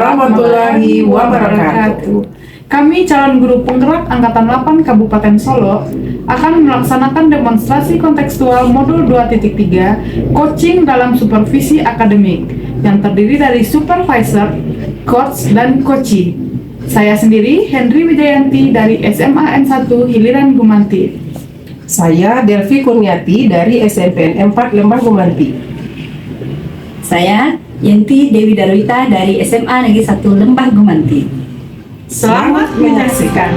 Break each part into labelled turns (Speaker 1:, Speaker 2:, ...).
Speaker 1: warahmatullahi wabarakatuh. Kami calon guru penggerak Angkatan 8 Kabupaten Solo akan melaksanakan demonstrasi kontekstual modul 2.3 coaching dalam supervisi akademik yang terdiri dari supervisor, coach, dan coachee. Saya sendiri Henry Wijayanti dari SMA N1 Hiliran Gumanti.
Speaker 2: Saya Delvi Kurniati dari SMPN 4 Lembah Gumanti.
Speaker 3: Saya Yenti Dewi Darwita dari SMA Negeri 1 Lembah Gumanti.
Speaker 1: Selamat menyaksikan.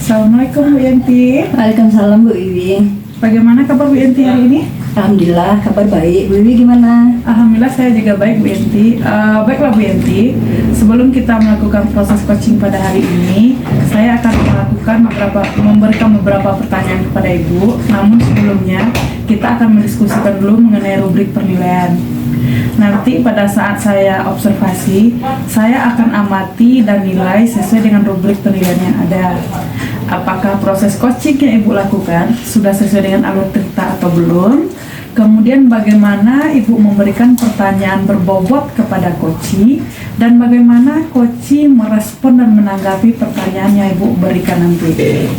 Speaker 1: Assalamualaikum Bu Yenti.
Speaker 3: Waalaikumsalam Bu Wiwi.
Speaker 1: Bagaimana kabar Bu Yenti hari ini?
Speaker 3: Alhamdulillah kabar baik. Bu Wiwi gimana?
Speaker 1: Alhamdulillah saya juga baik Bu Yenti. Baiklah Bu Yenti, sebelum kita melakukan proses coaching pada hari ini, saya akan memberikan beberapa pertanyaan kepada Ibu. Namun sebelumnya kita akan mendiskusikan dulu mengenai rubrik penilaian. Nanti pada saat saya observasi, saya akan amati dan nilai sesuai dengan rubrik penilaian yang ada. Apakah proses coaching yang Ibu lakukan sudah sesuai dengan alur cerita atau belum? Kemudian bagaimana Ibu memberikan pertanyaan berbobot kepada coachee, dan bagaimana coachee merespon dan menanggapi pertanyaan yang Ibu berikan nanti.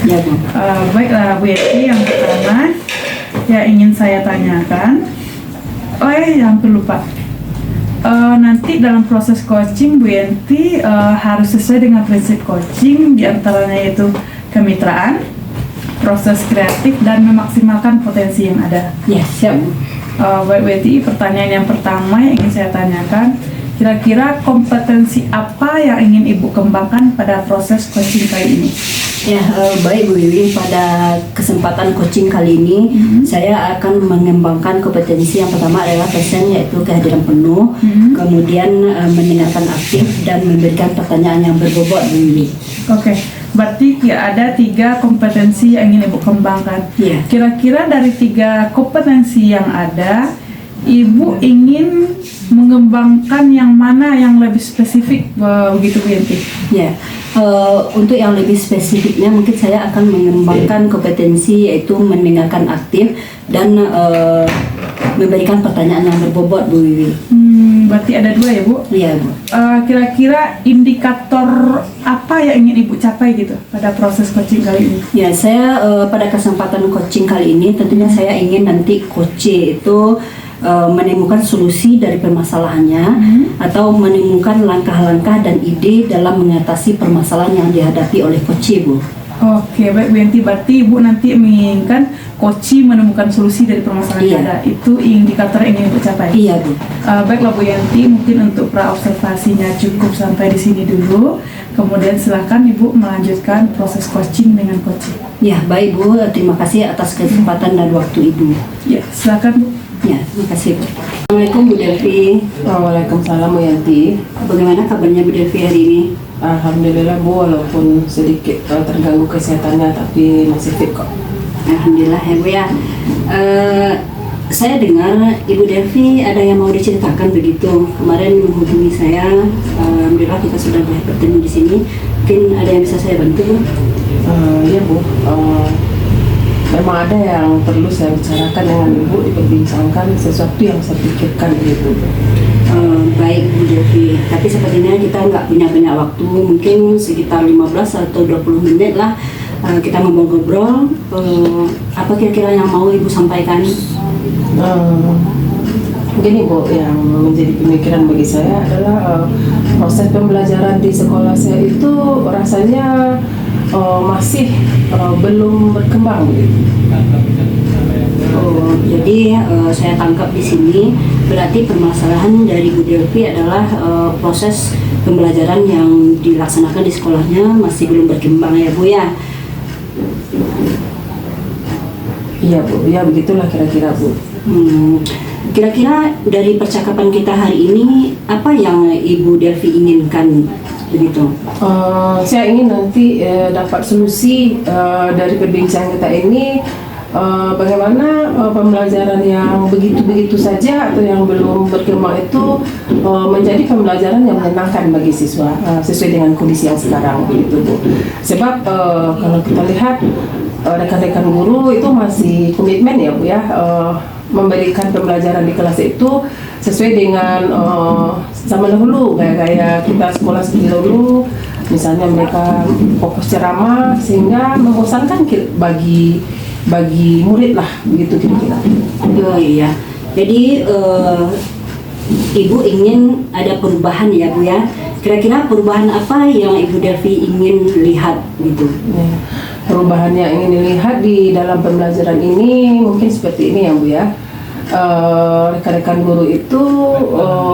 Speaker 3: Ya Bu.
Speaker 1: Baiklah Bu Yenti, yang pertama yang ingin saya tanyakan, yang lupa. Nanti dalam proses coaching Bu Yenti harus sesuai dengan prinsip coaching, diantaranya yaitu kemitraan, proses kreatif, dan memaksimalkan potensi yang ada.
Speaker 3: Ya, siap Bu.
Speaker 1: Baik Bu Yenti, pertanyaan yang pertama yang ingin saya tanyakan, kira-kira kompetensi apa yang ingin Ibu kembangkan pada proses coaching kali ini?
Speaker 3: Ya, baik Bu Wiwi, pada kesempatan coaching kali ini saya akan mengembangkan kompetensi yang pertama adalah present, yaitu kehadiran penuh, kemudian mendengarkan aktif dan memberikan pertanyaan yang berbobot Bu Wiwi.
Speaker 1: Oke, berarti ada 3 kompetensi yang ingin Ibu kembangkan.
Speaker 3: Iya.
Speaker 1: Kira-kira dari 3 kompetensi yang ada, Ibu ingin mengembangkan yang mana yang lebih spesifik begitu Bu Yenti?
Speaker 3: Ya, untuk yang lebih spesifiknya mungkin saya akan mengembangkan kompetensi yaitu mendengarkan aktif dan memberikan pertanyaan yang berbobot Bu Wiwi.
Speaker 1: Berarti ada 2 ya Bu?
Speaker 3: Iya Bu.
Speaker 1: Kira-kira indikator apa yang ingin Ibu capai gitu pada proses coaching kali ini?
Speaker 3: Ya, saya pada kesempatan coaching kali ini tentunya saya ingin nanti coachee itu menemukan solusi dari permasalahannya atau menemukan langkah-langkah dan ide dalam mengatasi permasalahan yang dihadapi oleh coachee Bu.
Speaker 1: Oke, baik Bu Yenti, berarti Ibu nanti menginginkan coachee menemukan solusi dari permasalahan yang ada. Itu indikator yang ingin Ibu capai?
Speaker 3: Iya Bu.
Speaker 1: Baiklah Bu Yenti, mungkin untuk pra-observasinya cukup sampai di sini dulu. Kemudian silakan Ibu melanjutkan proses coaching dengan coachee.
Speaker 3: Ya, baik Bu, terima kasih atas kesempatan dan waktu Ibu.
Speaker 1: Ya, silakan Bu.
Speaker 3: Ya, terima kasih Bu. Assalamualaikum Bu Delvi.
Speaker 2: Waalaikumsalam Bu Yanti.
Speaker 3: Bagaimana kabarnya Bu Delvi hari ini?
Speaker 2: Alhamdulillah Bu, walaupun sedikit terganggu kesehatannya tapi masih fit kok.
Speaker 3: Alhamdulillah ya Bu ya. Saya dengar Ibu Delvi ada yang mau diceritakan begitu. Kemarin menghubungi saya. Alhamdulillah kita sudah bertemu di sini. Mungkin ada yang bisa saya bantu Bu?
Speaker 2: Iya Bu. Memang ada yang perlu saya bicarakan dengan Ibu, diperbincangkan sesuatu yang saya pikirkan Ibu.
Speaker 3: Baik Bu Delvi, tapi sepertinya kita nggak punya banyak waktu, mungkin sekitar 15 atau 20 menit lah kita ngobrol-ngobrol. Apa kira-kira yang mau Ibu sampaikan?
Speaker 2: Begini Bu, yang menjadi pemikiran bagi saya adalah proses pembelajaran di sekolah saya itu rasanya masih belum berkembang gitu.
Speaker 3: Jadi saya tangkap di sini berarti permasalahan dari Bu Delvi adalah proses pembelajaran yang dilaksanakan di sekolahnya masih belum berkembang ya Bu ya.
Speaker 2: Iya Bu, ya begitulah kira-kira Bu.
Speaker 3: Kira-kira dari percakapan kita hari ini apa yang Ibu Delvi inginkan begitu?
Speaker 2: Saya ingin nanti dapat solusi dari perbincangan kita ini, bagaimana pembelajaran yang begitu-begitu saja atau yang belum berkembang itu menjadi pembelajaran yang menyenangkan bagi siswa sesuai dengan kondisi yang sekarang begitu Bu. Sebab kalau kita lihat rekan-rekan guru itu masih komitmen ya Bu ya, memberikan pembelajaran di kelas itu sesuai dengan zaman dahulu, kayak kita sekolah seperti dahulu. Misalnya mereka fokus ceramah sehingga membosankan bagi murid lah, begitu kira-kira.
Speaker 3: Oh iya, jadi Ibu ingin ada perubahan ya Bu ya. Kira-kira perubahan apa yang Ibu Delvi ingin lihat gitu?
Speaker 2: Ya, perubahan yang ingin dilihat di dalam pembelajaran ini mungkin seperti ini ya Bu ya. Rekan-rekan guru itu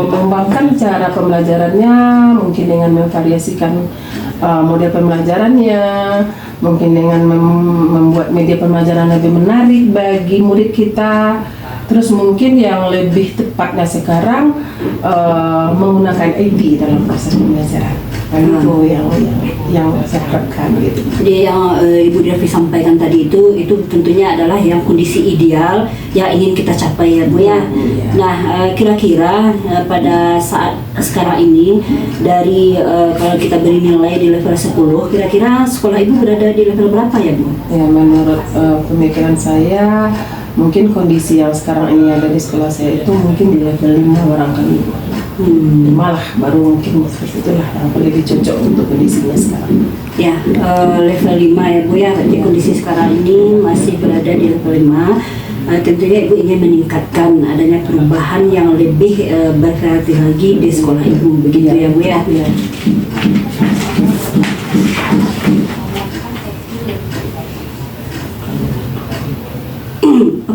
Speaker 2: mengembangkan cara pembelajarannya, mungkin dengan memvariasikan model pembelajarannya, mungkin dengan membuat media pembelajaran lebih menarik bagi murid kita. Terus mungkin yang lebih tepatnya sekarang menggunakan ID dalam proses pembelajaran. Nah, itu yang saya harapkan gitu.
Speaker 3: Jadi yang Ibu Delvi sampaikan tadi itu tentunya adalah yang kondisi ideal yang ingin kita capai ya Bu ya. Nah kira-kira pada saat sekarang ini dari kalau kita beri nilai di level 10, kira-kira sekolah Ibu berada di level berapa ya Bu?
Speaker 2: Ya, menurut pemikiran saya mungkin kondisi yang sekarang ini ada di sekolah saya itu mungkin di level 5 barangkali. Malah baru mungkin seperti itulah yang lebih cocok untuk kondisinya sekarang.
Speaker 3: Ya, level 5 ya Bu ya. Jadi kondisi sekarang ini masih berada di level 5. Tentunya Ibu ingin meningkatkan adanya perubahan yang lebih bervariasi lagi di sekolah Ibu, begitu ya Bu ya.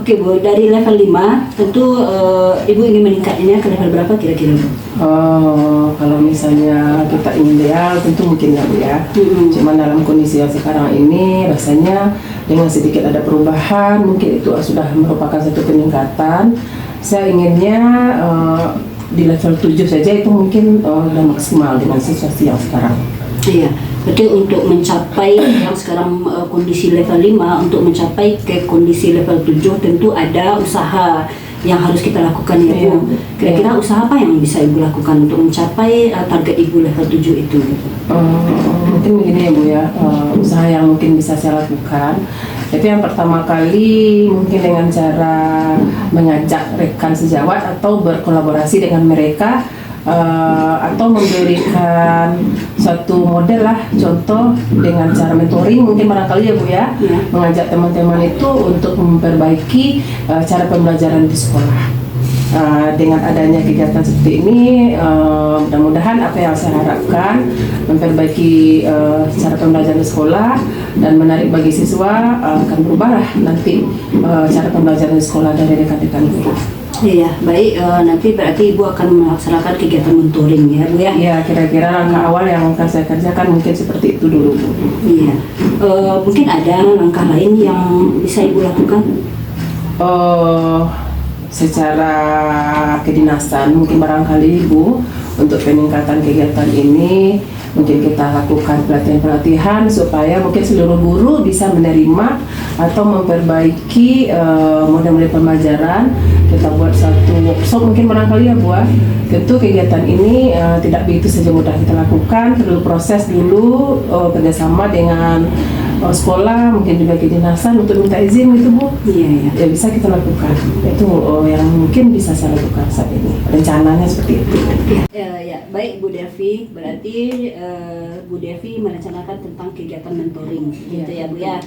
Speaker 3: Oke Bu, dari level 5 tentu Ibu ingin meningkatnya ke level berapa kira-kira Bu?
Speaker 2: Kalau misalnya kita ingin ideal tentu mungkin ya Bu ya. Cuman dalam kondisi yang sekarang ini rasanya dengan sedikit ada perubahan, mungkin itu sudah merupakan satu peningkatan. Saya inginnya di level 7 saja itu mungkin sudah maksimal dengan situasi yang sekarang.
Speaker 3: Iya, berarti untuk mencapai yang sekarang kondisi level 5, untuk mencapai ke kondisi level 7 tentu ada usaha yang harus kita lakukan ya Bu. Kira-kira usaha apa yang bisa Ibu lakukan untuk mencapai target Ibu level 7 itu?
Speaker 2: Mungkin begini ya Bu ya, usaha yang mungkin bisa saya lakukan itu yang pertama kali mungkin dengan cara mengajak rekan sejawat atau berkolaborasi dengan mereka, atau memberikan suatu model lah, contoh dengan cara mentoring mungkin barangkali ya Bu ya, mengajak teman-teman itu untuk memperbaiki cara pembelajaran di sekolah. Dengan adanya kegiatan seperti ini, mudah-mudahan apa yang saya harapkan memperbaiki cara pembelajaran di sekolah dan menarik bagi siswa, akan berubahlah nanti cara pembelajaran di sekolah dari rekan-rekan guru.
Speaker 3: Iya, baik. Nanti berarti Ibu akan melaksanakan kegiatan mentoring ya Bu ya?
Speaker 2: Iya, kira-kira langkah awal yang akan saya kerjakan mungkin seperti itu dulu Bu.
Speaker 3: Iya. Mungkin ada langkah lain yang bisa Ibu lakukan?
Speaker 2: Secara kedinasan mungkin barangkali Bu, untuk peningkatan kegiatan ini mungkin kita lakukan pelatihan-pelatihan supaya mungkin seluruh guru bisa menerima atau memperbaiki model-model pembelajaran. Kita buat satu workshop mungkin barangkali ya Bu. Tentu kegiatan ini tidak begitu saja mudah kita lakukan, perlu proses dulu, kerjasama dengan sekolah, mungkin juga kedinasan untuk minta izin gitu Bu.
Speaker 3: Iya.
Speaker 2: Ya bisa kita lakukan. Itu yang mungkin bisa saya lakukan saat ini. Rencananya seperti itu.
Speaker 3: Ya, baik Bu Delvi. Berarti Bu Delvi merencanakan tentang kegiatan mentoring, gitu ya Bu ya.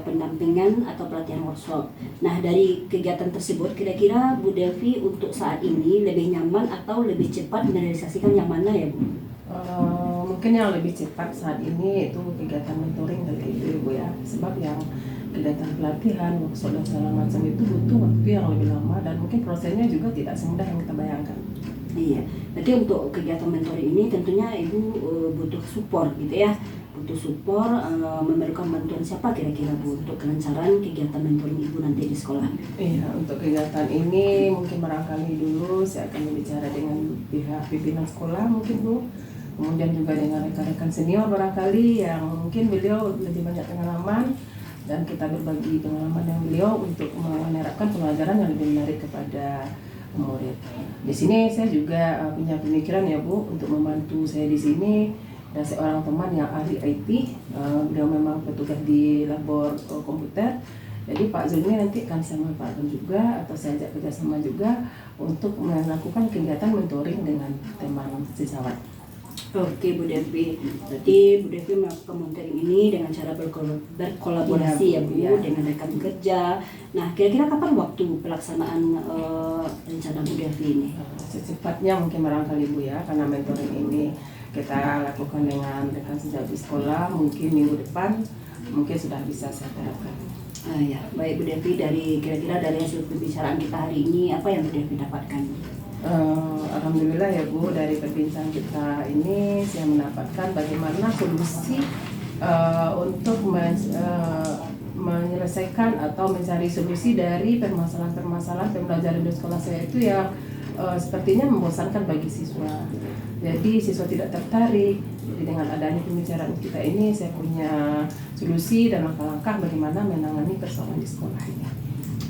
Speaker 3: Pendampingan atau pelatihan workshop. Nah, dari kegiatan tersebut kira-kira Bu Delvi untuk saat ini lebih nyaman atau lebih cepat merealisasikan yang mana ya Bu?
Speaker 2: Mungkin yang lebih cepat saat ini itu kegiatan mentoring dari itu Bu ya, sebab yang kegiatan pelatihan, workshop dan segala macam itu butuh waktu yang lebih lama dan mungkin prosesnya juga tidak semudah yang kita bayangkan.
Speaker 3: Iya, berarti untuk kegiatan mentoring ini tentunya Ibu butuh support gitu ya, butuh support, memerlukan bantuan siapa kira-kira Bu untuk kelancaran kegiatan mentoring Ibu nanti di sekolah?
Speaker 2: Iya, untuk kegiatan ini mungkin barangkali dulu saya akan berbicara dengan pihak pimpinan sekolah mungkin Bu. Kemudian juga dengan rekan-rekan senior barangkali yang mungkin beliau lebih banyak pengalaman dan kita berbagi pengalaman dengan beliau untuk menerapkan pelajaran yang lebih menarik kepada murid. Di sini saya juga punya pemikiran ya Bu untuk membantu saya di sini dan seorang teman yang ahli IT, beliau memang petugas di labor komputer. Jadi Pak Zul ini nanti akan saya manfaatkan juga atau saya ajak kerjasama juga untuk melakukan kegiatan mentoring dengan teman sisawat.
Speaker 3: Oke Bu Devi, berarti Bu Devi melakukan mentoring ini dengan cara berkolaborasi ya Bu, dengan rekan kerja. Nah, kira-kira kapan waktu pelaksanaan rencana Bu Devi ini?
Speaker 2: Secepatnya mungkin barangkali Bu ya, karena mentoring ini kita lakukan dengan rekan sejawat di sekolah, mungkin minggu depan mungkin sudah bisa saya terapkan.
Speaker 3: Ya, baik Bu Devi, kira-kira dari hasil pembicaraan kita hari ini apa yang Bu Devi dapatkan?
Speaker 2: Alhamdulillah ya Bu, dari perbincangan kita ini saya mendapatkan bagaimana solusi untuk menyelesaikan atau mencari solusi dari permasalahan-permasalahan pembelajaran di sekolah saya itu yang sepertinya membosankan bagi siswa. Jadi siswa tidak tertarik. Jadi dengan adanya pembicaraan kita ini saya punya solusi dan langkah-langkah bagaimana menangani persoalan di sekolah ini.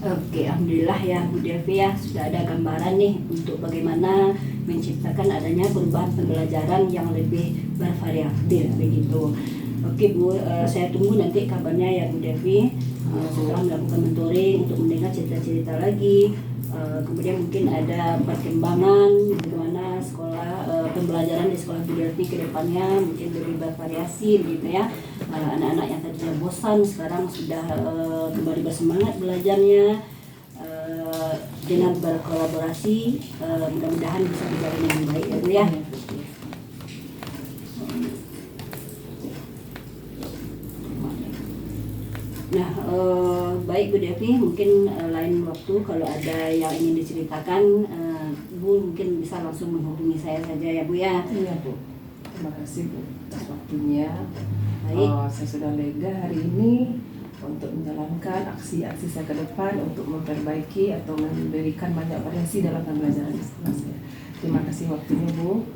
Speaker 3: Oke, alhamdulillah ya Bu Devi ya, sudah ada gambaran nih untuk bagaimana menciptakan adanya perubahan pembelajaran yang lebih bervariatif begitu. Oke Bu, saya tunggu nanti kabarnya ya Bu Devi setelah melakukan mentoring untuk mendengar cerita-cerita lagi. Kemudian mungkin ada perkembangan bagaimana sekolah pembelajaran di sekolah Bu Devi ke depannya mungkin lebih bervariasi begitu ya. Anak-anak yang tadinya bosan sekarang sudah kembali bersemangat belajarnya. Dengan berkolaborasi mudah-mudahan bisa berjalan dengan baik ya Bu ya. Nah, baik Bu Devi, mungkin lain waktu kalau ada yang ingin diceritakan, Bu mungkin bisa langsung menghubungi saya saja ya Bu ya.
Speaker 2: Iya Bu, terima kasih Bu atas waktunya.
Speaker 3: Baik.
Speaker 2: Saya sudah lega hari ini untuk menjalankan aksi-aksi saya ke depan untuk memperbaiki atau memberikan banyak variasi dalam pembelajaran di sekolah saya. Terima kasih waktunya Bu.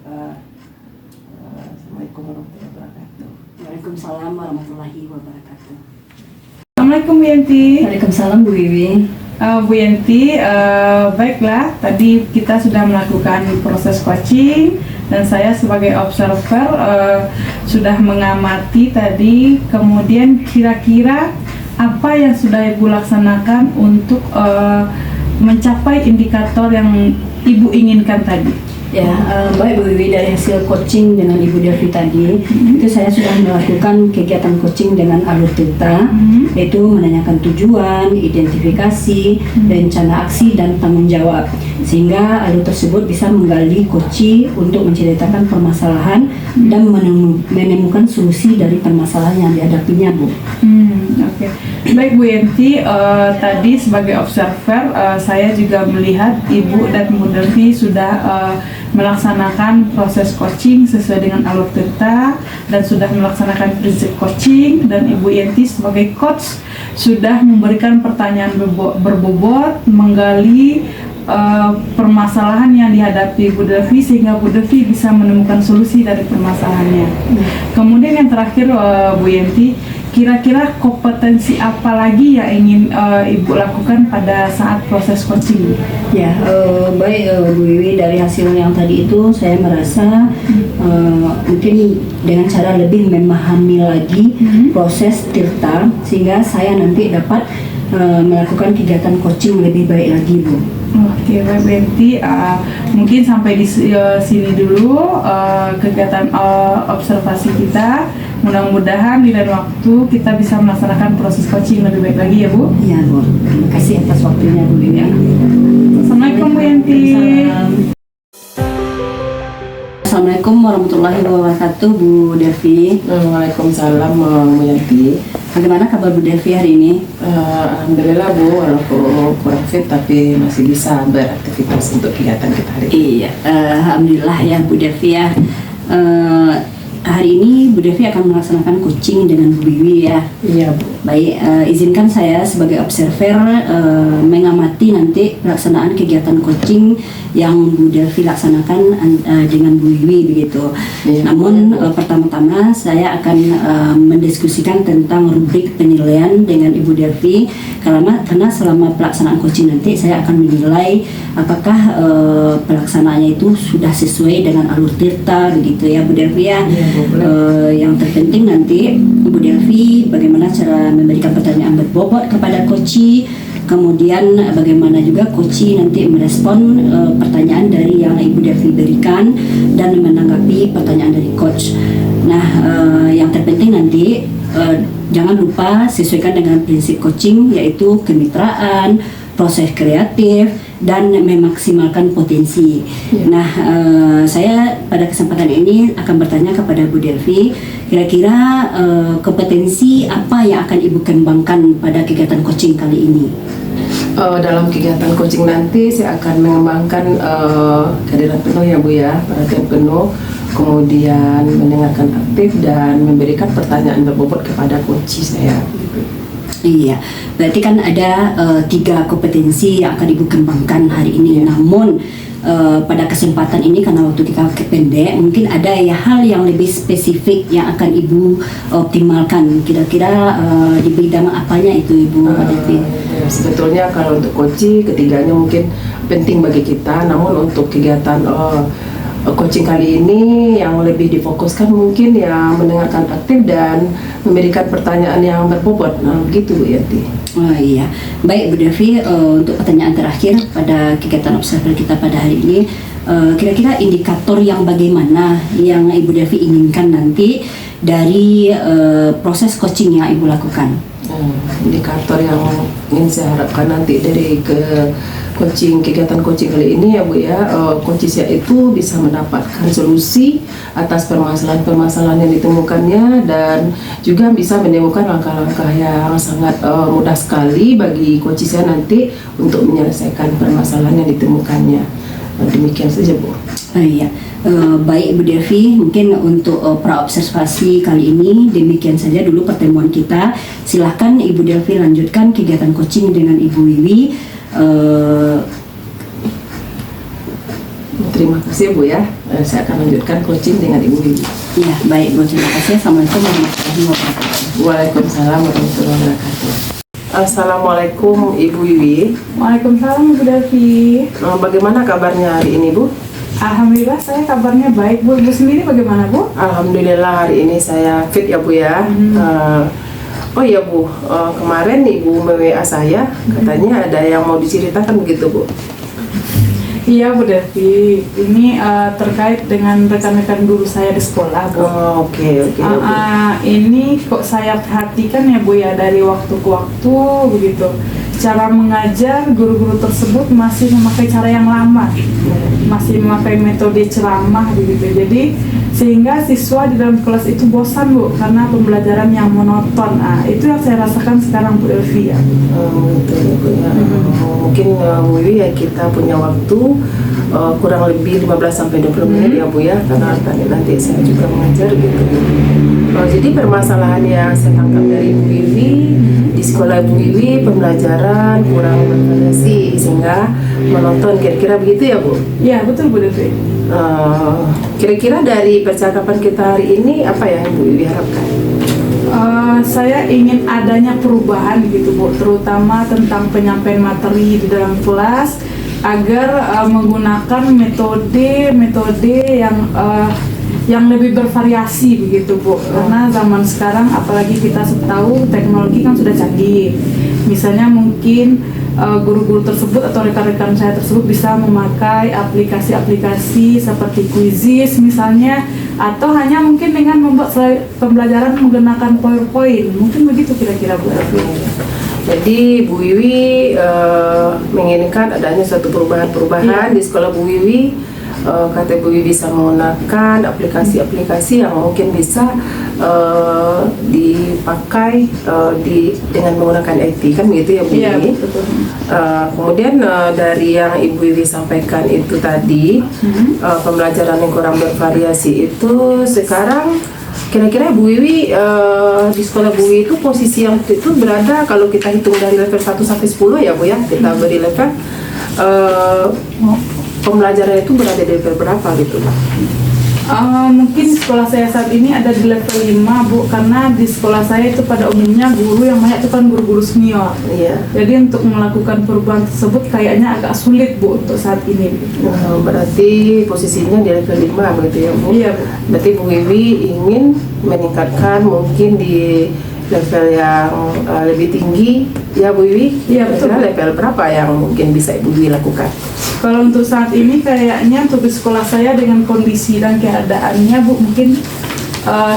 Speaker 2: Assalamualaikum warahmatullahi wabarakatuh.
Speaker 3: Waalaikumsalam warahmatullahi wabarakatuh.
Speaker 1: Assalamualaikum Bu Yanti.
Speaker 3: Waalaikumsalam Bu Wiwi.
Speaker 1: Bu Yanti, baiklah, tadi kita sudah melakukan proses coaching dan saya sebagai observer sudah mengamati tadi, kemudian kira-kira apa yang sudah Ibu laksanakan untuk mencapai indikator yang Ibu inginkan tadi?
Speaker 3: Ya, baik Bu Wiwi, dari hasil coaching dengan Ibu Devi tadi, itu saya sudah melakukan kegiatan coaching dengan alur cerita, yaitu menanyakan tujuan, identifikasi, rencana aksi, dan tanggung jawab. Sehingga alur tersebut bisa menggali coaching untuk menceritakan permasalahan dan menemukan solusi dari permasalahan yang dihadapinya Bu.
Speaker 1: Oke. Baik Bu Yanti, tadi sebagai observer saya juga melihat Ibu dan Bu Devi sudah melaksanakan proses coaching sesuai dengan alur cerita dan sudah melaksanakan prinsip coaching, dan Ibu Yanti sebagai coach sudah memberikan pertanyaan berbobot, menggali permasalahan yang dihadapi Bu Devi sehingga Bu Devi bisa menemukan solusi dari permasalahannya. Kemudian yang terakhir Bu Yanti, kira-kira kompetensi apa lagi yang ingin Ibu lakukan pada saat proses coaching?
Speaker 3: Ya, baik Bu Wiwi, dari hasil yang tadi itu saya merasa mungkin dengan cara lebih memahami lagi proses tirta sehingga saya nanti dapat melakukan kegiatan coaching lebih baik lagi Bu.
Speaker 1: Oke, baik Bu Yanti, mungkin sampai di sini dulu kegiatan observasi kita. Mudah-mudahan di lain waktu kita bisa melaksanakan proses coaching lebih baik lagi ya Bu.
Speaker 3: Iya Bu, terima kasih atas waktunya Bu Wiwi.
Speaker 1: Assalamualaikum Bu Yanti.
Speaker 3: Assalamualaikum warahmatullahi wabarakatuh Bu Devi.
Speaker 2: Waalaikumsalam Bu Yanti.
Speaker 3: Bagaimana kabar Bu Devi hari ini?
Speaker 2: Alhamdulillah Bu, walaupun kurang fit tapi masih bisa beraktivitas untuk kegiatan kita hari ini.
Speaker 3: Iya, alhamdulillah ya Bu Devi ya. Hari ini Bu Devi akan melaksanakan coaching dengan Bu Wiwi ya.
Speaker 2: Iya Bu.
Speaker 3: Baik, izinkan saya sebagai observer mengamati nanti pelaksanaan kegiatan coaching yang Bu Devi laksanakan dengan Bu Wiwi begitu.
Speaker 2: Iya.
Speaker 3: Namun pertama-tama saya akan mendiskusikan tentang rubrik penilaian dengan Ibu Devi karena selama pelaksanaan coaching nanti saya akan menilai apakah pelaksanaannya itu sudah sesuai dengan alur tirta begitu ya Bu Devi ya.
Speaker 2: Iya. boleh.
Speaker 3: Yang terpenting nanti Ibu Delvi bagaimana cara memberikan pertanyaan berbobot kepada coach, kemudian bagaimana juga coach nanti merespon pertanyaan dari yang Ibu Delvi berikan dan menanggapi pertanyaan dari coach. Nah, yang terpenting nanti jangan lupa sesuaikan dengan prinsip coaching, yaitu kemitraan, proses kreatif, dan memaksimalkan potensi. Nah, saya pada kesempatan ini akan bertanya kepada Bu Delvi, kira-kira kompetensi apa yang akan Ibu kembangkan pada kegiatan coaching kali ini?
Speaker 2: Dalam kegiatan coaching nanti saya akan mengembangkan kehadiran penuh ya Bu ya, perhatian penuh, kemudian mendengarkan aktif dan memberikan pertanyaan berbobot kepada coach saya.
Speaker 3: Iya, berarti kan ada 3 kompetensi yang akan Ibu kembangkan hari ini. Namun pada kesempatan ini karena waktu kita pendek, mungkin ada ya hal yang lebih spesifik yang akan Ibu optimalkan. Kira-kira di bidang apanya itu Ibu?
Speaker 2: Sebetulnya kalau untuk coaching ketiganya mungkin penting bagi kita, namun untuk kegiatan coaching kali ini yang lebih difokuskan mungkin ya mendengarkan aktif dan memberikan pertanyaan yang berbobot. Nah, begitu Bu Yati.
Speaker 3: Oh iya, baik Bu Delvi, untuk pertanyaan terakhir pada kegiatan observer kita pada hari ini, kira-kira indikator yang bagaimana yang Ibu Delvi inginkan nanti dari proses coaching yang Ibu lakukan?
Speaker 2: Indikator yang ingin saya harapkan nanti dari kegiatan coaching kali ini ya Bu ya, coach saya itu bisa mendapatkan solusi atas permasalahan-permasalahan yang ditemukannya dan juga bisa menemukan langkah-langkah yang sangat mudah sekali bagi coach saya nanti untuk menyelesaikan permasalahan yang ditemukannya. Demikian saja Bu.
Speaker 3: Iya, baik Bu Delvi, mungkin untuk praobservasi kali ini demikian saja dulu pertemuan kita. Silahkan Ibu Delvi lanjutkan kegiatan coaching dengan Ibu Wiwi.
Speaker 2: Terima kasih Bu ya, saya akan lanjutkan coaching dengan Ibu Wiwi.
Speaker 3: Ya, baik Bu, terima kasih. Assalamualaikum warahmatullahi wabarakatuh.
Speaker 2: Waalaikumsalam warahmatullahi wabarakatuh. Assalamualaikum Ibu Wiwi.
Speaker 1: Waalaikumsalam Ibu Delvi.
Speaker 2: Bagaimana kabarnya hari ini Bu?
Speaker 1: Alhamdulillah saya kabarnya baik Bu. Ibu sendiri bagaimana Bu?
Speaker 2: Alhamdulillah hari ini saya fit ya Bu ya. Oh iya Bu, kemarin Ibu WA saya katanya ada yang mau diceritakan begitu Bu?
Speaker 1: Iya Bu Delvi, ini terkait dengan rekan-rekan guru saya di sekolah Bu.
Speaker 2: Oke.
Speaker 1: Ini kok saya perhatikan ya Bu ya, dari waktu ke waktu begitu. Cara mengajar guru-guru tersebut masih memakai cara yang lama, masih memakai metode ceramah begitu. Jadi sehingga siswa di dalam kelas itu bosan Bu, karena pembelajaran yang monoton. Itu yang saya rasakan sekarang Bu Delvi ya.
Speaker 2: Betul Bu ya. Mungkin Bu Wiwi ya kita punya waktu kurang lebih 15-20 menit ya Bu ya, karena nanti saya juga mengajar gitu. Jadi permasalahan yang saya tangkap dari Bu Wiwi di sekolah Bu Wiwi, pembelajaran kurang bervariasi sehingga menonton, kira-kira begitu ya Bu?
Speaker 1: Iya betul Bu Delvi.
Speaker 2: Kira-kira dari percakapan kita hari ini apa yang Bu Wiwi harapkan?
Speaker 1: Saya ingin adanya perubahan gitu Bu, terutama tentang penyampaian materi di dalam kelas agar menggunakan metode yang lebih bervariasi begitu Bu. Karena zaman sekarang apalagi kita tahu teknologi kan sudah canggih. Misalnya mungkin guru-guru tersebut atau rekan-rekan saya tersebut bisa memakai aplikasi-aplikasi seperti Quizizz misalnya, atau hanya mungkin dengan membuat pembelajaran menggunakan PowerPoint. Mungkin begitu kira-kira Bu.
Speaker 2: Jadi Bu Wiwi menginginkan adanya suatu perubahan di sekolah Bu Wiwi. Kata Bu Wiwi bisa menggunakan aplikasi-aplikasi yang mungkin bisa dipakai dengan menggunakan IT, kan begitu ya Bu Wiwi?
Speaker 1: Iya, betul.
Speaker 2: Kemudian dari yang Ibu Wiwi sampaikan itu tadi, pembelajaran yang kurang bervariasi itu sekarang kira-kira Bu Wiwi di sekolah Bu Wiwi itu posisi yang itu berada, kalau kita hitung dari level 1 sampai 10 ya Bu ya, kita beri level pembelajaran itu berada di level berapa gitu Pak?
Speaker 1: Mungkin sekolah saya saat ini ada di level 5 Bu, karena di sekolah saya itu pada umumnya guru yang banyak itu kan guru-guru senior.
Speaker 2: Iya.
Speaker 1: Jadi untuk melakukan perubahan tersebut kayaknya agak sulit Bu untuk saat ini.
Speaker 2: Berarti posisinya di level 5 begitu ya Bu?
Speaker 1: Iya Bu.
Speaker 2: Berarti Bu Wiwi ingin meningkatkan mungkin di level yang lebih tinggi ya Bu Wiwi?
Speaker 1: Iya, betul.
Speaker 2: Kira-kira level berapa yang mungkin bisa Ibu Wiwi lakukan?
Speaker 1: Kalau untuk saat ini kayaknya untuk di sekolah saya dengan kondisi dan keadaannya Bu, mungkin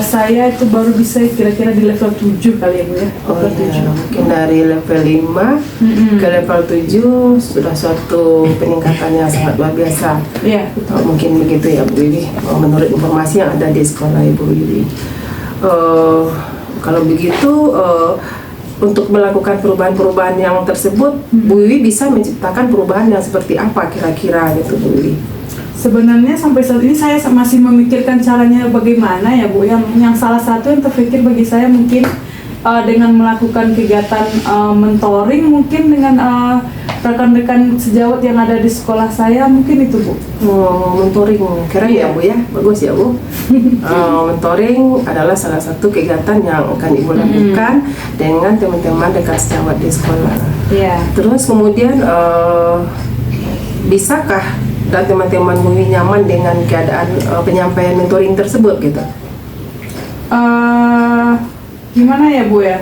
Speaker 1: saya itu baru bisa kira-kira di level 7 kali ya Bu ya.
Speaker 2: Oh
Speaker 1: Level
Speaker 2: iya, mungkin dari level 5 ke level 7 sudah suatu peningkatan yang sangat luar biasa.
Speaker 1: Iya, betul.
Speaker 2: Mungkin begitu ya Bu Wiwi, menurut informasi yang ada di sekolah Ibu Wiwi. Kalau begitu, untuk melakukan perubahan-perubahan yang tersebut, Bu Wiwi bisa menciptakan perubahan yang seperti apa kira-kira gitu Bu Wiwi?
Speaker 1: Sebenarnya sampai saat ini saya masih memikirkan caranya bagaimana ya Bu. Yang salah satu yang terpikir bagi saya mungkin dengan melakukan kegiatan mentoring mungkin dengan rekan-rekan sejawat yang ada di sekolah saya, mungkin itu Bu.
Speaker 2: Mentoring, keren ya Bu ya, bagus ya Bu. Mentoring adalah salah satu kegiatan yang akan Ibu lakukan dengan teman-teman dekat sejawat di sekolah.
Speaker 1: Iya.
Speaker 2: Terus kemudian bisakah dan teman-teman Bu Wiwi nyaman dengan keadaan penyampaian mentoring tersebut gitu?
Speaker 1: Gimana ya Bu ya?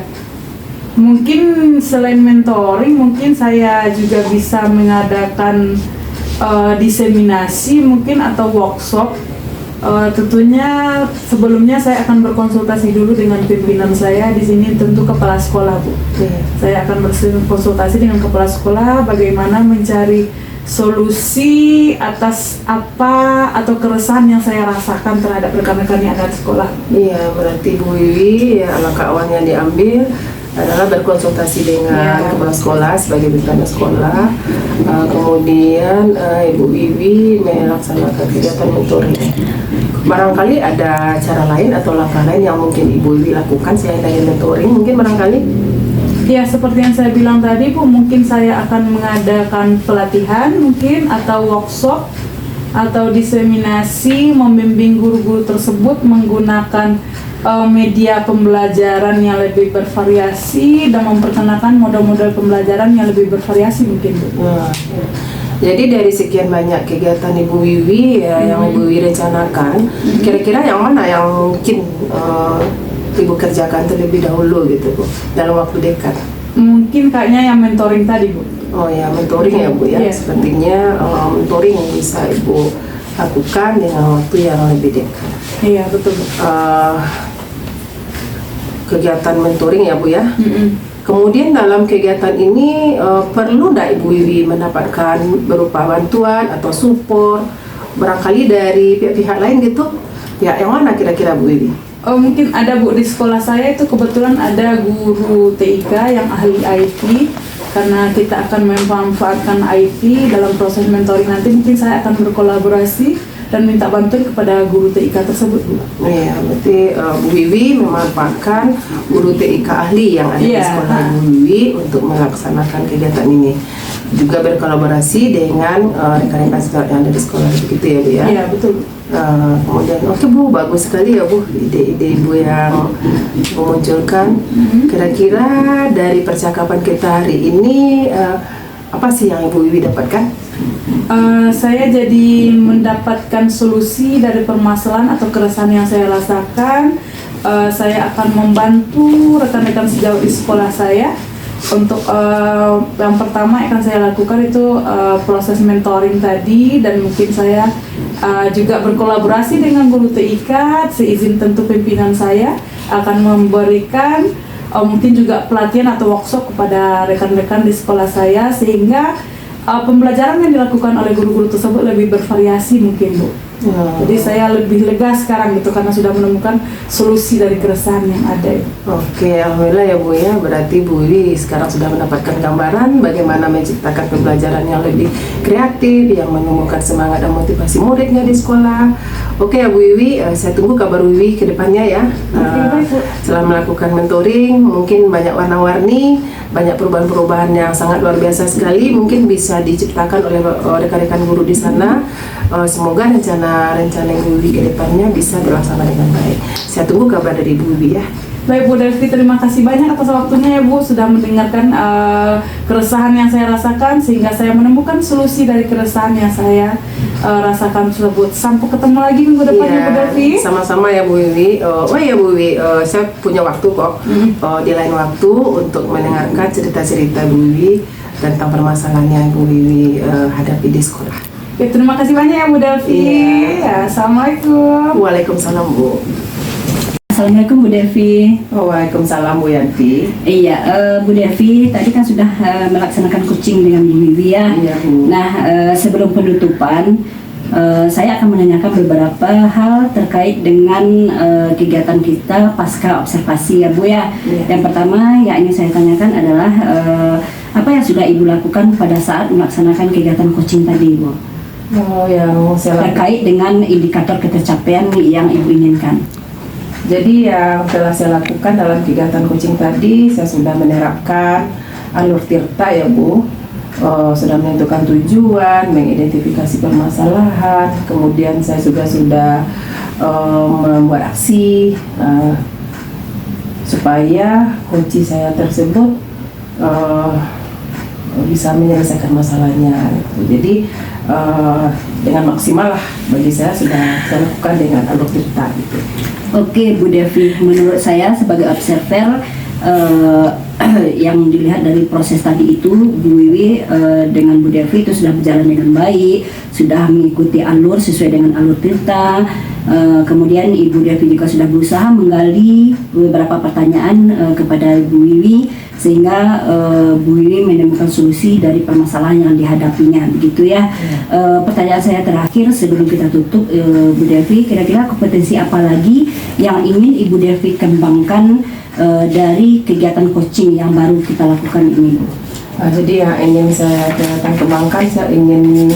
Speaker 1: Mungkin selain mentoring, mungkin saya juga bisa mengadakan diseminasi mungkin atau workshop. Tentunya sebelumnya saya akan berkonsultasi dulu dengan pimpinan saya di sini, tentu kepala sekolah Bu. Saya akan berkonsultasi dengan kepala sekolah bagaimana mencari solusi atas apa atau keresahan yang saya rasakan terhadap rekan-rekan yang ada di sekolah.
Speaker 2: Iya, berarti Bu Wiwi ya, langkah awal yang diambil adalah berkonsultasi dengan kepala sekolah sebagai pimpinan sekolah. Kemudian Ibu Wiwi melaksanakan kegiatan mentoring. Barangkali ada cara lain atau langkah lain yang mungkin Ibu Wiwi lakukan selain dari mentoring, mungkin barangkali?
Speaker 1: Ya, seperti yang saya bilang tadi Bu, mungkin saya akan mengadakan pelatihan mungkin atau workshop atau diseminasi, membimbing guru-guru tersebut menggunakan media pembelajaran yang lebih bervariasi dan memperkenalkan model-model pembelajaran yang lebih bervariasi mungkin Bu.
Speaker 2: Jadi dari sekian banyak kegiatan Ibu Wiwi ya, yang Ibu Wiwi rencanakan, kira-kira yang mana yang mungkin Ibu kerjakan terlebih dahulu gitu Bu, dalam waktu dekat?
Speaker 1: Mungkin kayaknya yang mentoring tadi Bu.
Speaker 2: Oh ya, mentoring ya Bu ya.
Speaker 1: Iya.
Speaker 2: Sepertinya mentoring yang bisa Ibu lakukan dengan waktu yang lebih dekat.
Speaker 1: Iya, betul Bu.
Speaker 2: Kegiatan mentoring ya Bu ya. Kemudian dalam kegiatan ini perlu nggak Ibu Wiwi mendapatkan berupa bantuan atau support barangkali dari pihak-pihak lain gitu? Ya, yang mana kira-kira Bu Wiwi?
Speaker 1: Mungkin ada Bu, di sekolah saya itu kebetulan ada guru TIK yang ahli IT. Karena kita akan memanfaatkan IT dalam proses mentoring nanti, mungkin saya akan berkolaborasi dan minta bantuan kepada guru TIK tersebut Bu.
Speaker 2: Iya, berarti Bu Wiwi memanfaatkan guru TIK ahli yang ada di sekolah Bu Wiwi untuk melaksanakan kegiatan ini. Juga berkolaborasi dengan rekan-rekan sejawat yang ada di sekolah, begitu ya Bu ya?
Speaker 1: Iya, betul.
Speaker 2: Kemudian oke Bu, bagus sekali ya Bu ide-ide Ibu yang memunculkan. Kira-kira dari percakapan kita hari ini apa sih yang Ibu Wiwi dapatkan?
Speaker 1: Saya jadi mendapatkan solusi dari permasalahan atau keresahan yang saya rasakan. Saya akan membantu rekan-rekan sejawat di sekolah saya. Untuk yang pertama yang akan saya lakukan itu proses mentoring tadi, dan mungkin saya juga berkolaborasi dengan guru TIK, seizin tentu pimpinan saya akan memberikan mungkin juga pelatihan atau workshop kepada rekan-rekan di sekolah saya, sehingga pembelajaran yang dilakukan oleh guru-guru tersebut lebih bervariasi mungkin Bu. Jadi saya lebih lega sekarang gitu karena sudah menemukan solusi dari keresahan yang ada.
Speaker 2: Oke, alhamdulillah ya Bu ya. Berarti Bu Wiwi sekarang sudah mendapatkan gambaran bagaimana menciptakan pembelajaran yang lebih kreatif, yang menumbuhkan semangat dan motivasi muridnya di sekolah. Oke ya Bu Wiwi, saya tunggu kabar Bu Wiwi ke depannya ya. Setelah melakukan mentoring, mungkin banyak warna-warni banyak perubahan-perubahan yang sangat luar biasa sekali mungkin bisa diciptakan oleh rekan-rekan guru di sana. Semoga rencana-rencana Ibu Wiwi ke depannya bisa dilaksanakan dengan baik. Saya tunggu kabar dari Ibu Wiwi ya.
Speaker 1: Baik Bu Delvi, terima kasih banyak atas waktunya ya Bu, sudah mendengarkan keresahan yang saya rasakan sehingga saya menemukan solusi dari keresahan yang saya rasakan tersebut. Sampai ketemu lagi minggu depan ya Bu Delvi.
Speaker 2: Sama-sama ya Bu Wiwi. Oh ya Bu Wiwi, saya punya waktu kok di lain waktu untuk mendengarkan cerita-cerita Bu Wiwi tentang permasalahan yang Bu Wiwi hadapi di sekolah.
Speaker 1: Ya, terima kasih banyak ya Bu Delvi. Ya, Assalamualaikum.
Speaker 2: Waalaikumsalam Bu.
Speaker 3: Assalamualaikum Bu Devi.
Speaker 2: Waalaikumsalam Bu Yanti.
Speaker 3: Iya, Bu Devi tadi kan sudah melaksanakan coaching dengan Bu Wiwi ya.
Speaker 2: Iya, Bu.
Speaker 3: Nah, sebelum penutupan, saya akan menanyakan beberapa hal terkait dengan kegiatan kita pasca observasi ya Bu ya.
Speaker 2: Iya.
Speaker 3: Yang pertama yang ingin saya tanyakan adalah apa yang sudah Ibu lakukan pada saat melaksanakan kegiatan coaching tadi Bu?
Speaker 2: Yang saya lakukan.
Speaker 3: Terkait dengan indikator ketercapaian yang Ibu inginkan.
Speaker 2: Jadi yang telah saya lakukan dalam kegiatan coaching tadi, saya sudah menerapkan alur tirta ya Bu. Sudah menentukan tujuan, mengidentifikasi permasalahan, kemudian saya juga sudah membuat aksi supaya kunci saya tersebut bisa menyelesaikan masalahnya. Jadi dengan maksimal lah bagi saya sudah saya lakukan dengan alur tirta gitu.
Speaker 3: Oke Bu Devi, menurut saya sebagai observer yang dilihat dari proses tadi itu Bu Wiwi dengan Bu Devi itu sudah berjalan dengan baik, sudah mengikuti alur sesuai dengan alur tirta. Kemudian Ibu Devi juga sudah berusaha menggali beberapa pertanyaan kepada Bu Wiwi sehingga Bu Wiwi menemukan solusi dari permasalahan yang dihadapinya, begitu ya. Pertanyaan saya terakhir sebelum kita tutup, Bu Devi, kira-kira kompetensi apa lagi yang ingin Ibu Devi kembangkan dari kegiatan coaching yang baru kita lakukan ini, Bu?
Speaker 2: Jadi yang ingin saya kembangkan, saya ingin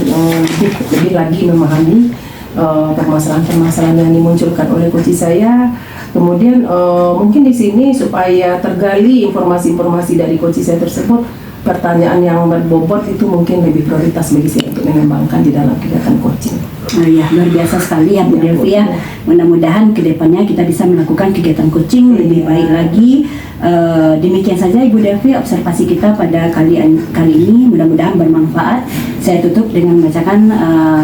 Speaker 2: lebih lagi memahami permasalahan-permasalahan yang dimunculkan oleh coach saya. Kemudian mungkin di sini supaya tergali informasi-informasi dari coach saya tersebut, pertanyaan yang berbobot itu mungkin lebih prioritas bagi saya untuk mengembangkan di dalam kegiatan coaching.
Speaker 3: Oh iya, luar biasa sekali ya Bu Devi ya. Mudah-mudahan kedepannya kita bisa melakukan kegiatan coaching lebih baik lagi. Demikian saja Ibu Devi observasi kita pada kali ini, mudah-mudahan bermanfaat. Saya tutup dengan membacakan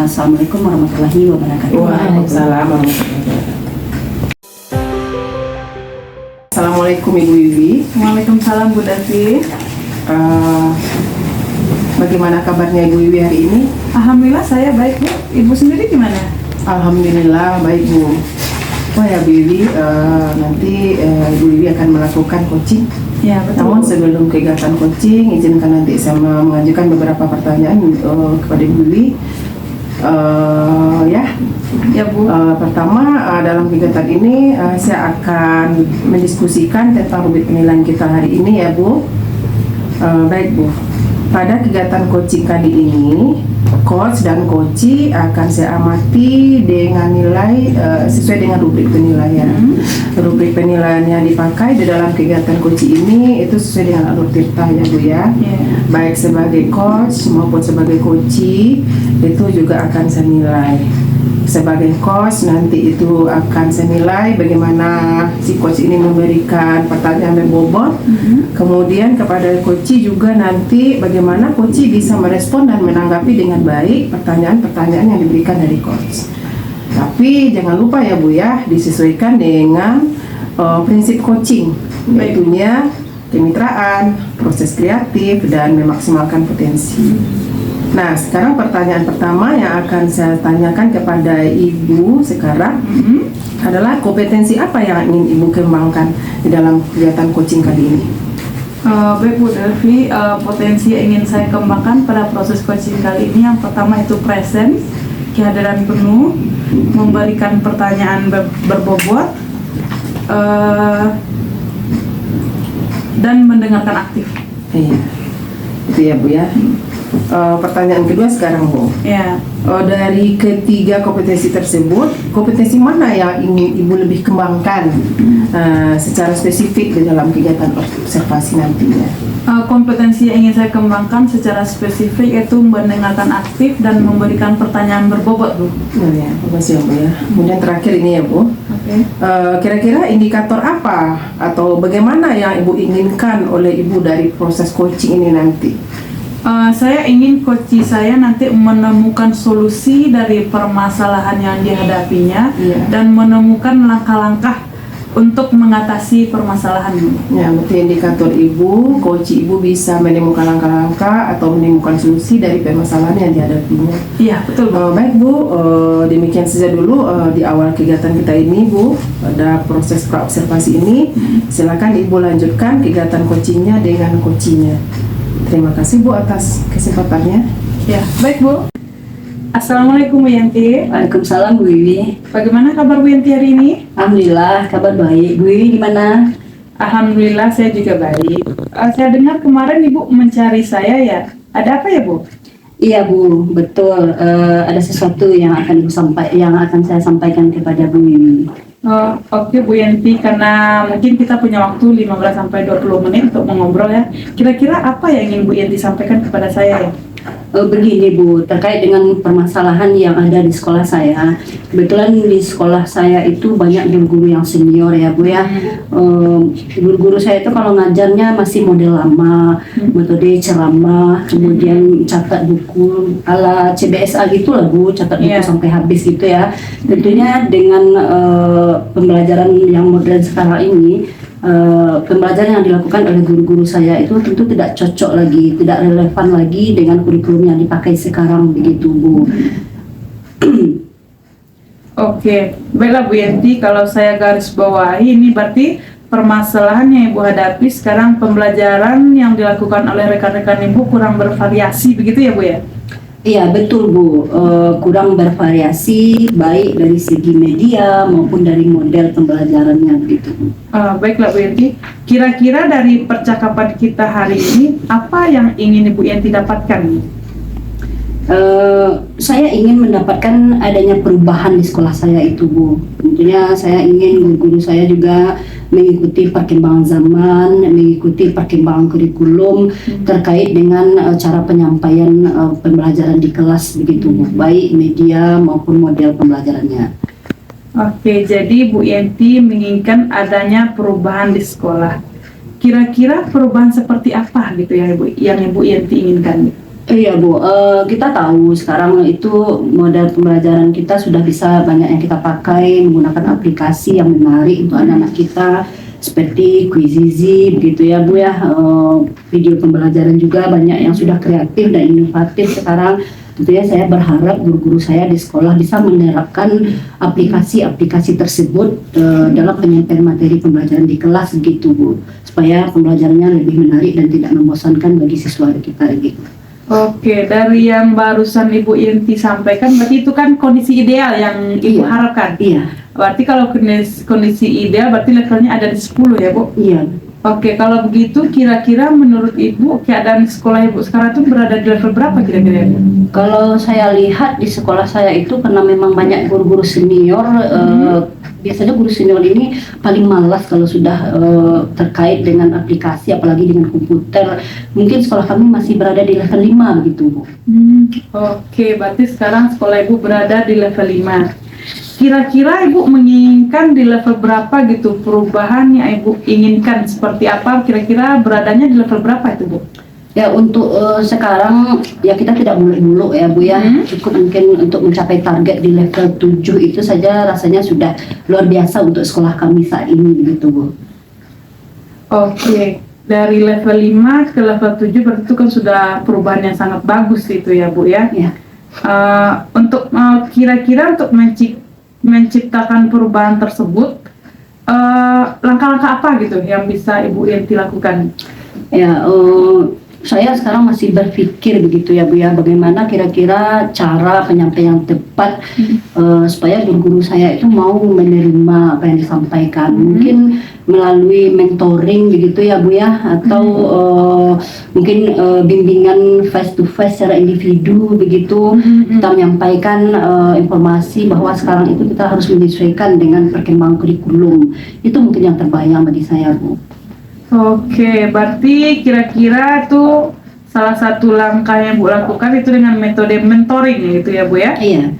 Speaker 3: Assalamualaikum warahmatullahi wabarakatuh.
Speaker 2: Waalaikumsalam warahmatullahi wabarakatuh. Assalamualaikum Ibu Wiwi.
Speaker 1: Waalaikumsalam Bu Devi.
Speaker 2: Bagaimana kabarnya Ibu Wiwi hari ini?
Speaker 1: Alhamdulillah saya baik Bu. Ibu sendiri gimana?
Speaker 2: Alhamdulillah baik Bu. Oh ya Bu Wiwi, nanti Ibu Wiwi akan melakukan coaching.
Speaker 1: Ya betul.
Speaker 2: Namun sebelum kegiatan coaching, izinkan nanti saya mengajukan beberapa pertanyaan kepada Ibu Wiwi.
Speaker 1: Ya Bu.
Speaker 2: Pertama, dalam kegiatan ini saya akan mendiskusikan tentang rubrik penilaian kita hari ini ya Bu. Baik Bu. Pada kegiatan coaching kali ini, coach dan coachee akan saya amati dengan nilai sesuai dengan rubrik penilaian. Rubrik penilaian yang dipakai di dalam kegiatan coaching ini itu sesuai dengan alur tirta ya Bu ya. Baik sebagai coach maupun sebagai coachee itu juga akan saya nilai. Sebagai coach nanti itu akan saya nilai bagaimana si coach ini memberikan pertanyaan berbobot. Kemudian kepada coach juga nanti bagaimana coach bisa merespon dan menanggapi dengan baik pertanyaan-pertanyaan yang diberikan dari coach. Tapi jangan lupa ya Bu ya, disesuaikan dengan prinsip coaching, yaitunya kemitraan, proses kreatif, dan memaksimalkan potensi. Nah, sekarang pertanyaan pertama yang akan saya tanyakan kepada Ibu sekarang adalah kompetensi apa yang ingin Ibu kembangkan di dalam kegiatan coaching kali ini?
Speaker 1: Baik Bu Devi, potensi yang ingin saya kembangkan pada proses coaching kali ini yang pertama itu presence, kehadiran penuh, memberikan pertanyaan berbobot, dan mendengarkan aktif.
Speaker 2: Iya, itu ya Bu ya. Pertanyaan kedua sekarang Bu.
Speaker 1: Ya.
Speaker 2: Dari ketiga kompetensi tersebut, kompetensi mana yang ingin Ibu lebih kembangkan secara spesifik di dalam kegiatan observasi nantinya?
Speaker 1: Kompetensi yang ingin saya kembangkan secara spesifik yaitu mendengarkan aktif dan memberikan pertanyaan berbobot, Bu.
Speaker 2: Oh ya, makasih ya Bu ya. Kemudian terakhir ini ya Bu, kira-kira indikator apa atau bagaimana yang Ibu inginkan oleh Ibu dari proses coaching ini nanti?
Speaker 1: Saya ingin coach saya nanti menemukan solusi dari permasalahan yang dihadapinya dan menemukan langkah-langkah untuk mengatasi permasalahan ini.
Speaker 2: Ya, berarti indikator Ibu, coach Ibu bisa menemukan langkah-langkah atau menemukan solusi dari permasalahan yang dihadapinya.
Speaker 1: Iya, betul, Bu.
Speaker 2: Baik Bu, demikian saja dulu di awal kegiatan kita ini Bu, pada proses praobservasi ini. Silakan Ibu lanjutkan kegiatan coachingnya dengan coachingnya. Terima kasih Bu atas kesempatannya.
Speaker 1: Ya, baik Bu. Assalamualaikum Bu Yanti.
Speaker 3: Waalaikumsalam Bu Wiwi.
Speaker 1: Bagaimana kabar Bu Yanti hari ini?
Speaker 3: Alhamdulillah kabar baik. Bu Wiwi gimana?
Speaker 1: Alhamdulillah saya juga baik. Saya dengar kemarin Ibu mencari saya ya. Ada apa ya Bu?
Speaker 3: Iya Bu, betul. Ada sesuatu yang akan saya sampaikan kepada Bu Wiwi.
Speaker 1: Oke Bu Yanti, karena mungkin kita punya waktu 15-20 menit untuk mengobrol ya. Kira-kira apa yang ingin Bu Yanti sampaikan kepada saya ya?
Speaker 3: Begini Bu, terkait dengan permasalahan yang ada di sekolah saya. Kebetulan di sekolah saya itu banyak guru-guru yang senior ya Bu ya. Guru-guru saya itu kalau ngajarnya masih model lama, metode ceramah, kemudian catat buku ala CBSA gitu lah Bu, catat buku sampai habis gitu ya. Tentunya dengan pembelajaran yang modern sekarang ini, pembelajaran yang dilakukan oleh guru-guru saya itu tentu tidak cocok lagi, tidak relevan lagi dengan kurikulum yang dipakai sekarang begitu Bu.
Speaker 1: Oke, baiklah Bu Yanti, kalau saya garis bawahi ini berarti permasalahan yang Ibu hadapi sekarang pembelajaran yang dilakukan oleh rekan-rekan Ibu kurang bervariasi begitu ya Bu ya?
Speaker 3: Iya betul Bu, kurang bervariasi baik dari segi media maupun dari model pembelajarannya gitu.
Speaker 1: Baiklah Bu Yanti, kira-kira dari percakapan kita hari ini apa yang ingin Ibu Yanti dapatkan?
Speaker 3: Saya ingin mendapatkan adanya perubahan di sekolah saya itu Bu. Tentunya saya ingin guru-guru saya juga mengikuti perkembangan zaman, mengikuti perkembangan kurikulum terkait dengan cara penyampaian pembelajaran di kelas begitu Bu, baik media maupun model pembelajarannya.
Speaker 1: Oke, jadi Bu Yanti menginginkan adanya perubahan di sekolah. Kira-kira perubahan seperti apa gitu yang Ibu Yanti inginkan?
Speaker 3: Iya Bu, kita tahu sekarang itu model pembelajaran kita sudah bisa banyak yang kita pakai menggunakan aplikasi yang menarik untuk anak-anak kita seperti Quizizi begitu ya Bu ya. Video pembelajaran juga banyak yang sudah kreatif dan inovatif sekarang. Tentunya saya berharap guru-guru saya di sekolah bisa menerapkan aplikasi-aplikasi tersebut dalam penyampaian materi pembelajaran di kelas gitu Bu, supaya pembelajarannya lebih menarik dan tidak membosankan bagi siswa kita gitu.
Speaker 1: Oke, dari yang barusan Ibu Yanti sampaikan, berarti itu kan kondisi ideal yang Ibu harapkan?
Speaker 3: Iya.
Speaker 1: Berarti kalau kondisi ideal, berarti levelnya ada di 10 ya Bu?
Speaker 3: Iya.
Speaker 1: Oke, kalau begitu kira-kira menurut Ibu, keadaan sekolah Ibu sekarang itu berada di level berapa kira-kira Ibu?
Speaker 3: Kalau saya lihat di sekolah saya itu karena memang banyak guru-guru senior, biasanya guru senior ini paling malas kalau sudah terkait dengan aplikasi, apalagi dengan komputer. Mungkin sekolah kami masih berada di level 5 gitu Bu.
Speaker 1: Oke, berarti sekarang sekolah Ibu berada di level 5. Kira-kira Ibu menginginkan di level berapa gitu perubahan yang Ibu inginkan seperti apa? Kira-kira beradanya di level berapa itu Bu?
Speaker 3: Ya untuk sekarang ya kita tidak muluk-muluk ya Bu ya. Cukup mungkin untuk mencapai target di level 7 itu saja rasanya sudah luar biasa untuk sekolah kami saat ini begitu Bu.
Speaker 1: Oke, dari level 5 ke level 7 berarti itu kan sudah perubahan yang sangat bagus itu ya Bu ya.
Speaker 3: Ya.
Speaker 1: Untuk kira-kira untuk menciptakan perubahan tersebut, langkah-langkah apa gitu yang bisa Ibu Yanti lakukan?
Speaker 3: Ya, Saya sekarang masih berpikir begitu ya Bu ya, bagaimana kira-kira cara penyampaian tepat supaya guru-guru saya itu mau menerima apa yang disampaikan. Mungkin melalui mentoring begitu ya Bu ya, atau mungkin bimbingan face to face secara individu begitu. Kita menyampaikan informasi bahwa sekarang itu kita harus menyesuaikan dengan perkembangan kurikulum. Itu mungkin yang terbayang bagi saya Bu.
Speaker 1: Oke, berarti kira-kira tuh salah satu langkah yang Bu lakukan itu dengan metode mentoring gitu ya Bu ya?
Speaker 3: Iya.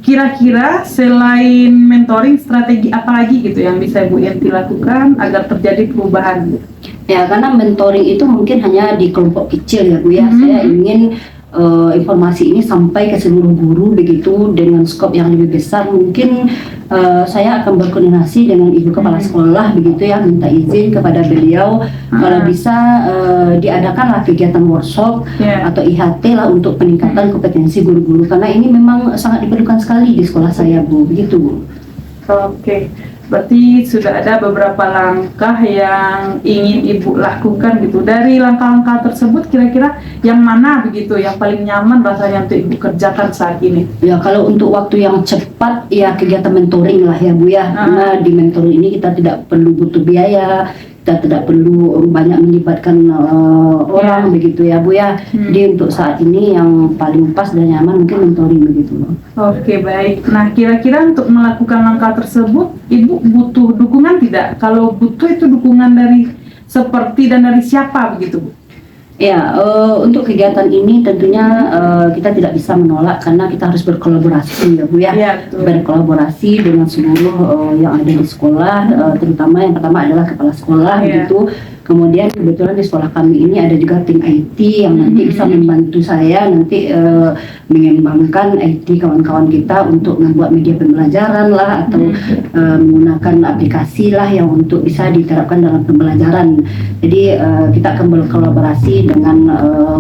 Speaker 1: Kira-kira selain mentoring, strategi apa lagi gitu yang bisa Bu Yanti lakukan agar terjadi perubahan?
Speaker 3: Ya, karena mentoring itu mungkin hanya di kelompok kecil ya Bu ya. Saya ingin informasi ini sampai ke seluruh guru begitu dengan skop yang lebih besar. Mungkin saya akan berkoordinasi dengan ibu kepala sekolah begitu ya, minta izin kepada beliau kalau bisa diadakanlah kegiatan workshop atau IHT lah untuk peningkatan kompetensi guru-guru, karena ini memang sangat diperlukan sekali di sekolah saya Bu, begitu Bu.
Speaker 1: Oke, berarti sudah ada beberapa langkah yang ingin Ibu lakukan gitu. Dari langkah-langkah tersebut kira-kira yang mana begitu yang paling nyaman rasanya untuk Ibu kerjakan saat ini?
Speaker 3: Ya, kalau untuk waktu yang cepat ya kegiatan mentoring lah ya Bu ya. Karena di mentoring ini kita tidak perlu butuh biaya, kita tidak perlu banyak melibatkan orang begitu ya Bu ya. Jadi untuk saat ini yang paling pas dan nyaman mungkin mentoring begitu loh.
Speaker 1: Oke, baik. Nah, kira-kira untuk melakukan langkah tersebut Ibu butuh dukungan tidak? Kalau butuh itu dukungan dari seperti dan dari siapa begitu Bu?
Speaker 3: Ya, untuk kegiatan ini tentunya kita tidak bisa menolak karena kita harus berkolaborasi ya Bu ya.
Speaker 1: Ya, betul.
Speaker 3: Berkolaborasi dengan seluruh yang ada di sekolah, terutama yang pertama adalah kepala sekolah gitu. Kemudian kebetulan di sekolah kami ini ada juga tim IT yang nanti bisa membantu saya nanti mengembangkan IT kawan-kawan kita untuk membuat media pembelajaran lah atau menggunakan aplikasi lah yang untuk bisa diterapkan dalam pembelajaran. Jadi kita akan berkolaborasi dengan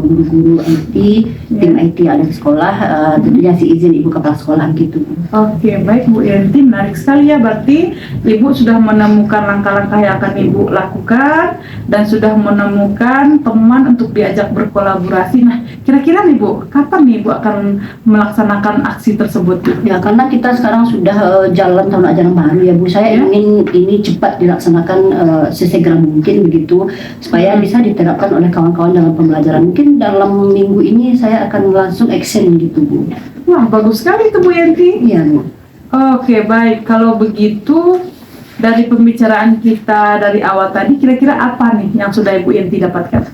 Speaker 3: guru-guru IT, tim IT yang ada di sekolah, tentunya si izin ibu kepala sekolah gitu.
Speaker 1: Oke, baik Bu Yanti, menarik sekali ya. Berarti Ibu sudah menemukan langkah-langkah yang akan Ibu lakukan dan sudah menemukan teman untuk diajak berkolaborasi. Nah, kira-kira nih Bu, kapan nih Ibu akan melaksanakan aksi tersebut?
Speaker 3: Ya, karena kita sekarang sudah jalan tahun ajaran baru ya Bu. Saya ingin ini cepat dilaksanakan sesegera mungkin begitu supaya bisa diterapkan oleh kawan-kawan dalam pembelajaran. Mungkin dalam minggu ini saya akan langsung action gitu Bu.
Speaker 1: Wah, bagus sekali itu Bu Yanti.
Speaker 3: Iya Bu.
Speaker 1: Oke, baik. Kalau begitu, dari pembicaraan kita dari awal tadi, kira-kira apa nih yang sudah Ibu Yanti dapatkan?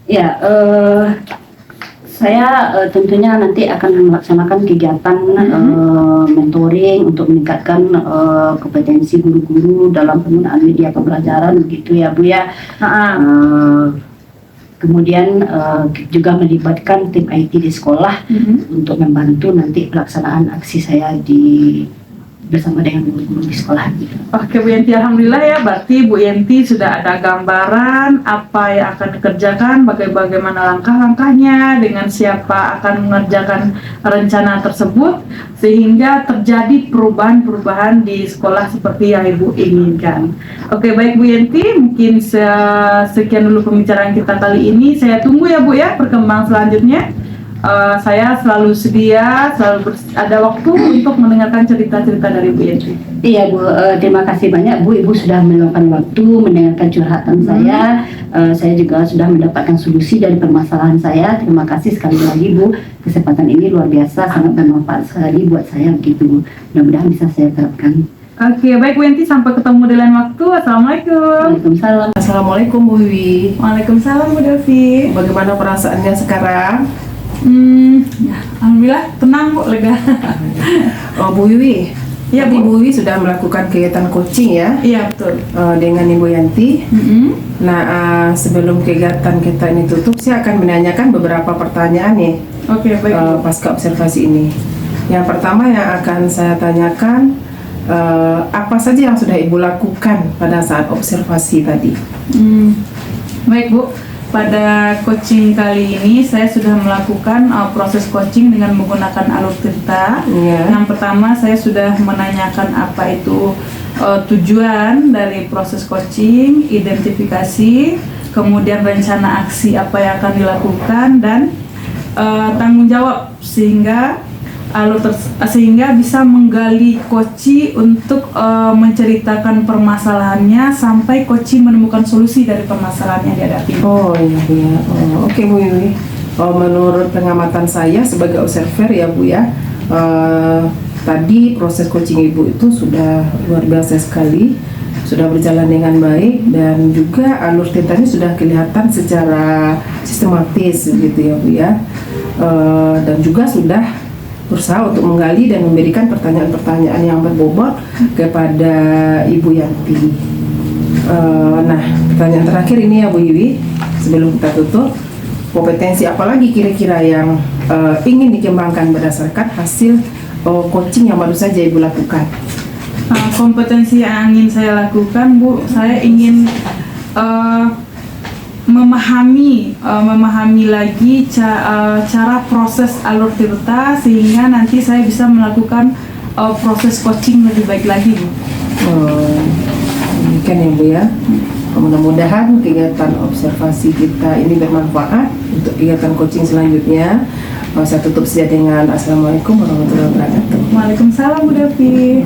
Speaker 3: Ya, saya tentunya nanti akan melaksanakan kegiatan mentoring untuk meningkatkan kompetensi guru-guru dalam penggunaan media pembelajaran begitu ya Bu ya. Kemudian juga melibatkan tim IT di sekolah untuk membantu nanti pelaksanaan aksi saya bersama dengan guru-guru di sekolah gitu.
Speaker 1: Oke Bu Yanti, alhamdulillah ya, berarti Bu Yanti sudah ada gambaran apa yang akan dikerjakan, bagaimana langkah-langkahnya, dengan siapa akan mengerjakan rencana tersebut sehingga terjadi perubahan-perubahan di sekolah seperti yang Ibu inginkan. Oke, baik Bu Yanti, mungkin sekian dulu pembicaraan kita kali ini. Saya tunggu ya Bu ya perkembangan selanjutnya. Saya selalu sedia, ada waktu untuk mendengarkan cerita-cerita dari Bu Yanti.
Speaker 3: Iya Bu, terima kasih banyak Bu, Ibu sudah meluangkan waktu mendengarkan curhatan saya. Saya juga sudah mendapatkan solusi dari permasalahan saya. Terima kasih sekali lagi Bu, kesempatan ini luar biasa, sangat bermanfaat sekali buat saya begitu. Mudah-mudahan bisa saya terapkan.
Speaker 1: Oke, baik Bu Yanti, sampai ketemu di lain waktu. Assalamualaikum.
Speaker 3: Waalaikumsalam.
Speaker 2: Assalamualaikum Bu Wiwi.
Speaker 1: Waalaikumsalam Bu Delvi.
Speaker 2: Bagaimana perasaannya sekarang?
Speaker 1: Ya, alhamdulillah tenang Bu, lega.
Speaker 2: Oh Bu Wiwi,
Speaker 1: Ya,
Speaker 2: tadi
Speaker 1: Bu.
Speaker 2: Bu Wiwi sudah melakukan kegiatan coaching ya
Speaker 1: Iya betul.
Speaker 2: dengan Ibu Yanti. Nah, sebelum kegiatan kita ini tutup, saya akan menanyakan beberapa pertanyaan nih
Speaker 1: Oke, baik Bu.
Speaker 2: pasca observasi ini. Yang pertama yang akan saya tanyakan, apa saja yang sudah Ibu lakukan pada saat observasi tadi?
Speaker 1: Baik Bu, pada coaching kali ini saya sudah melakukan proses coaching dengan menggunakan alur cerita.
Speaker 2: Iya.
Speaker 1: Yang pertama saya sudah menanyakan apa itu tujuan dari proses coaching, identifikasi, kemudian rencana aksi apa yang akan dilakukan, dan tanggung jawab sehingga sehingga bisa menggali koci untuk menceritakan permasalahannya sampai koci menemukan solusi dari permasalahan yang dihadapi.
Speaker 2: Oh iya. Oke Bu Wiwi. Menurut pengamatan saya sebagai observer ya Bu ya, tadi proses coaching Ibu itu sudah luar biasa sekali, sudah berjalan dengan baik, dan juga alur ceritanya sudah kelihatan secara sistematis gitu ya Bu ya, dan juga sudah berusaha untuk menggali dan memberikan pertanyaan-pertanyaan yang berbobot kepada Ibu Yanti. Nah, pertanyaan terakhir ini ya Bu Wiwi, sebelum kita tutup, kompetensi apa lagi kira-kira yang ingin dikembangkan berdasarkan hasil coaching yang baru saja Ibu lakukan?
Speaker 1: Kompetensi yang ingin saya lakukan, Bu, saya ingin memahami lagi cara proses alur tirta sehingga nanti saya bisa melakukan proses coaching lebih baik lagi, Bu.
Speaker 2: Demikian ya Bu ya. Mudah-mudahan kegiatan observasi kita ini bermanfaat untuk kegiatan coaching selanjutnya. Saya tutup saja dengan Assalamualaikum warahmatullahi wabarakatuh.
Speaker 1: Waalaikumsalam, Bu Devi.